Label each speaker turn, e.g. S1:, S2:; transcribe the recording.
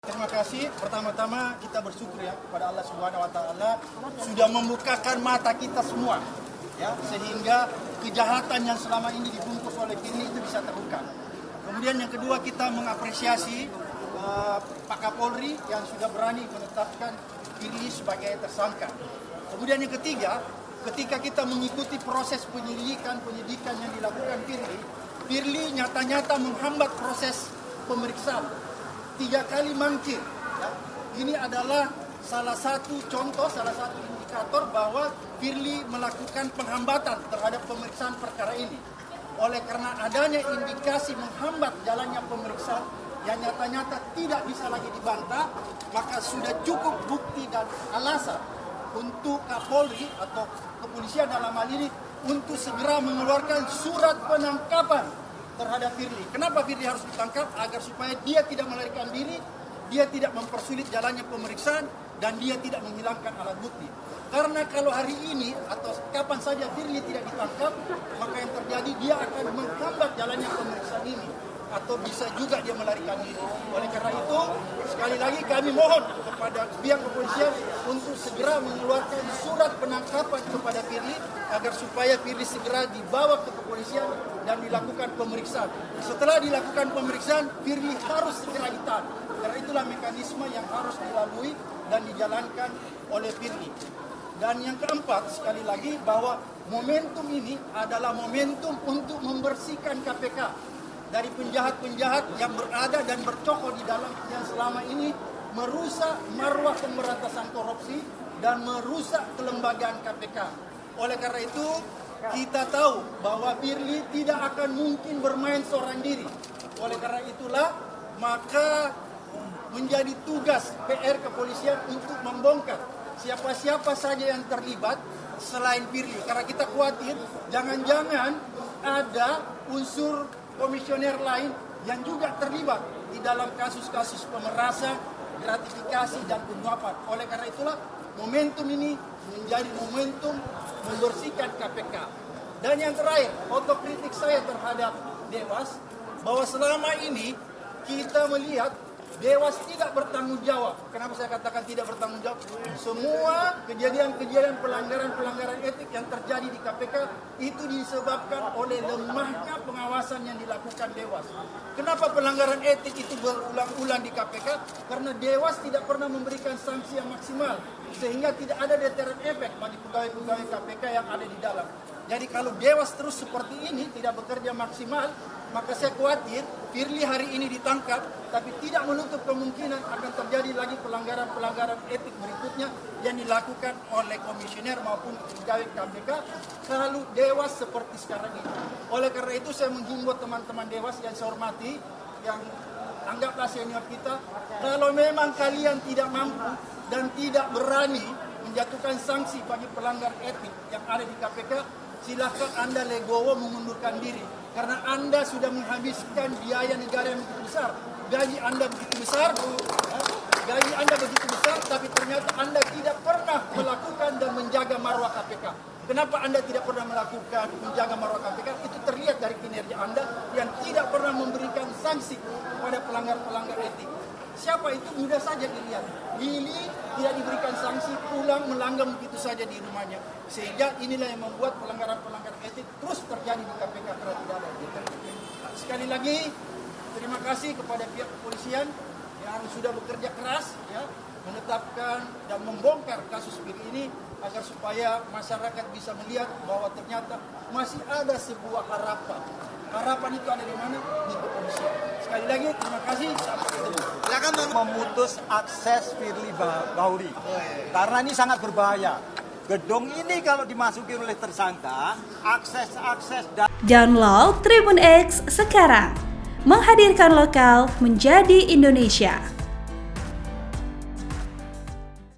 S1: Terima kasih. Pertama-tama kita bersyukur ya kepada Allah Subhanahu wa taala sudah membukakan mata kita semua ya sehingga kejahatan yang selama ini dibungkus oleh Firly itu bisa terbuka. Kemudian yang kedua kita mengapresiasi Pak Kapolri yang sudah berani menetapkan Firly sebagai tersangka. Kemudian yang ketiga, ketika kita mengikuti proses penyidikan yang dilakukan Firly nyata-nyata menghambat proses pemeriksaan. 3 kali mangkir. Ya. Ini adalah salah satu contoh, salah satu indikator bahwa Firly melakukan penghambatan terhadap pemeriksaan perkara ini. Oleh karena adanya indikasi menghambat jalannya pemeriksaan yang nyata-nyata tidak bisa lagi dibantah, maka sudah cukup bukti dan alasan untuk Kapolri atau kepolisian dalam hal ini untuk segera mengeluarkan surat penangkapan terhadap Firly. Kenapa Firly harus ditangkap? Agar supaya dia tidak melarikan diri, dia tidak mempersulit jalannya pemeriksaan, dan dia tidak menghilangkan alat bukti. Karena kalau hari ini atau kapan saja Firly tidak ditangkap, maka yang terjadi dia akan menghambat jalannya pemeriksaan ini. Atau bisa juga dia melarikan diri. Oleh karena itu, sekali lagi kami mohon kepada pihak kepolisian untuk segera mengeluarkan surat penangkapan kepada Firly agar supaya Firly segera dibawa ke kepolisian dan dilakukan pemeriksaan. Setelah dilakukan pemeriksaan, Firly harus segera ditahan. Karena itulah mekanisme yang harus dilalui dan dijalankan oleh Firly. Dan yang keempat, sekali lagi bahwa momentum ini adalah momentum untuk membersihkan KPK dari penjahat-penjahat yang berada dan bercokol di dalam yang selama ini merusak marwah pemberantasan korupsi dan merusak kelembagaan KPK. Oleh karena itu, kita tahu bahwa Firly tidak akan mungkin bermain seorang diri. Oleh karena itulah, maka menjadi tugas PR kepolisian untuk membongkar siapa-siapa saja yang terlibat selain Firly. Karena kita khawatir jangan-jangan ada unsur komisioner lain yang juga terlibat di dalam kasus-kasus pemerasan, gratifikasi, dan penyuapan. Oleh karena itulah momentum ini menjadi momentum membersihkan KPK. Dan yang terakhir, otokritik saya terhadap Dewas, bahwa selama ini kita melihat Dewas tidak bertanggung jawab. Kenapa saya katakan tidak bertanggung jawab? Semua kejadian-kejadian pelanggaran etik yang terjadi di KPK itu disebabkan oleh lemahnya pengawasan yang dilakukan Dewas. Kenapa pelanggaran etik itu berulang-ulang di KPK? Karena Dewas tidak pernah memberikan sanksi yang maksimal, sehingga tidak ada deterrent efek bagi pegawai-pegawai KPK yang ada di dalam. Jadi kalau Dewas terus seperti ini tidak bekerja maksimal, maka saya khawatir Firly hari ini ditangkap, tapi tidak menutup kemungkinan akan terjadi lagi pelanggaran-pelanggaran etik berikutnya yang dilakukan oleh komisioner maupun pegawai KPK kalau Dewas seperti sekarang ini. Oleh karena itu saya menghimbau teman-teman Dewas yang saya hormati, yang anggaplah senior kita, kalau memang kalian tidak mampu dan tidak berani menjatuhkan sanksi bagi pelanggar etik yang ada di KPK, silakan Anda legowo mengundurkan diri. Karena Anda sudah menghabiskan biaya negara yang begitu besar. Gaji Anda begitu besar, tapi ternyata Anda tidak pernah melakukan dan menjaga marwah KPK. Kenapa Anda tidak pernah melakukan menjaga marwah KPK? Itu terlihat dari kinerja Anda yang tidak pernah memberikan sanksi kepada pelanggar-pelanggar etik. Siapa itu mudah saja dilihat. Lili tidak diberikan sanksi, pulang melanggam begitu saja di rumahnya. Sehingga inilah yang membuat pelanggaran-pelanggaran etik terus terjadi di KPK karena tidak ada etik. Sekali lagi, terima kasih kepada pihak kepolisian yang sudah bekerja keras ya, menetapkan dan membongkar kasus Firly ini agar supaya masyarakat bisa melihat bahwa ternyata masih ada sebuah harapan. Harapan itu ada di mana? Di kepolisian. Sekali lagi terima kasih. Sampai ketemu.
S2: Silakan memutus akses Firly Bahuri karena ini sangat berbahaya. Gedung ini kalau dimasuki oleh tersangka, akses dan
S3: Download Tribun X sekarang. Menghadirkan lokal menjadi Indonesia.